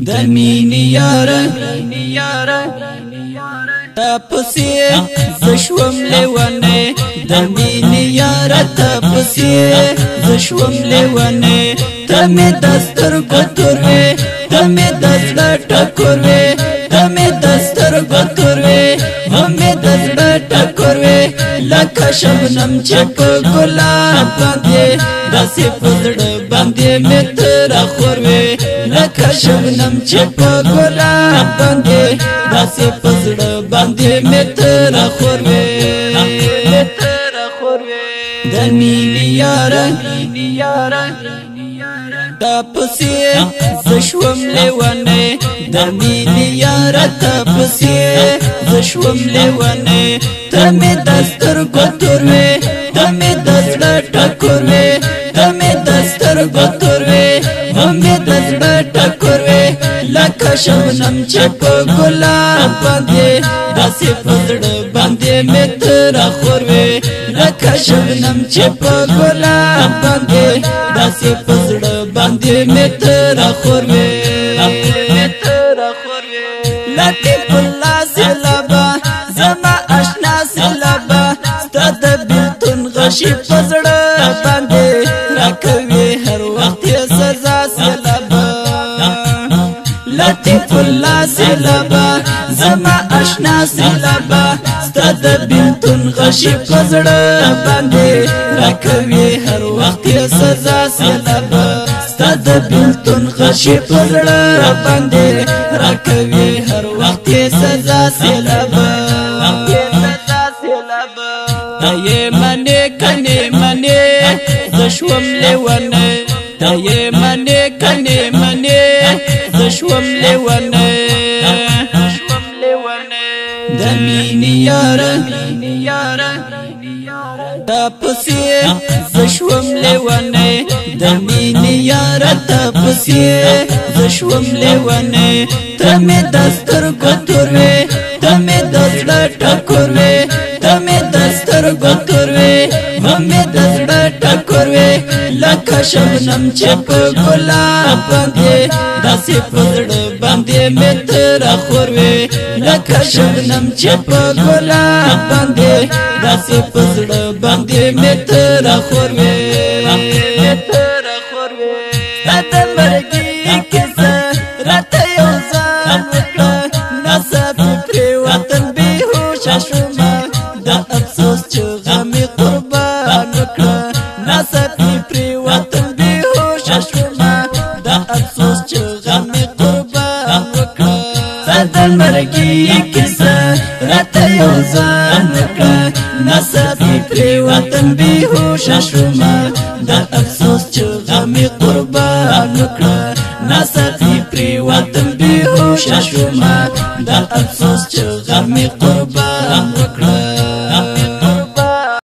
دمینی یاره تپسی زشوم لیوانه دمینی یاره تپسی زشوم لیوانه تمی دستر گتروی تمی دستر ٹکروی تمی دستر گتروی همی دستر ٹکروی لکه شبنم چپ گلاب باندې داسې پزړه باندې مې تر خوروي لکه شبنم چپ گلاب باندې داسې پزړه باندې مې تر خوروي د مینې یاره تپسی زشوم لیوانه د مینې یاره تپسی زشوم لیوانه تمی دستر گتروی تمی دزړه ټکروي تمی دستر گتروي همی دزړه ټکروي لکه شبنم چپ گلاب باندې داسې پزړه باندې مې تر خوروي لکه شبنم چپ گلاب باندې داسې پزړه باندې مې تر خوروي لطیف الله سلبا زما اشنا سلبا ستاد بیلتون غشی پزړه باندې راکوي هر وخت سزا سلبا لطیف الله سلبا زما اشنا سلبا ستاد بیلتون غشی پزړه باندې راکوي هر وخت سزا سلبا ستاد بیلتون غشی پزړه باندې راکوي هر وخت سزا سلبا دایې منې کنې منې زشوم لیوانه دایې منې کنې منې زشوم لیوانه د مینې یاره تپسی زشوم لیوانه د مینې یاره تپسی زشوم لیوانه تمی دستر گتروی تمی دزړه ټکروي تمی دستر گتروی همی دزړه ټکروي لکه شبنم چپ گلاب باندې داسې پزړه باندې مې تر خوروي لکه شبنم چپ گلاب باندې داسې پزړه باندې مې تر خوروي ستاسو مرګي کیسه راته یو ځان وکړه ناڅاپي پرې وطن بېهوشه شومه د افسوس چغه مې قربان وکړه ناڅاپي پرې وطن بېهوشه شومه د افسوس چغه مې قربان وکړه ستاسو مرګي کیسه راته یو ځان وکړه ناڅاپي پرې وطن بېهوشه شومه د افسوس چغه مې قربان وکړه ناڅاپي پرې وطن بېهوشه شومه د افسوس چغه مې قربان وکړه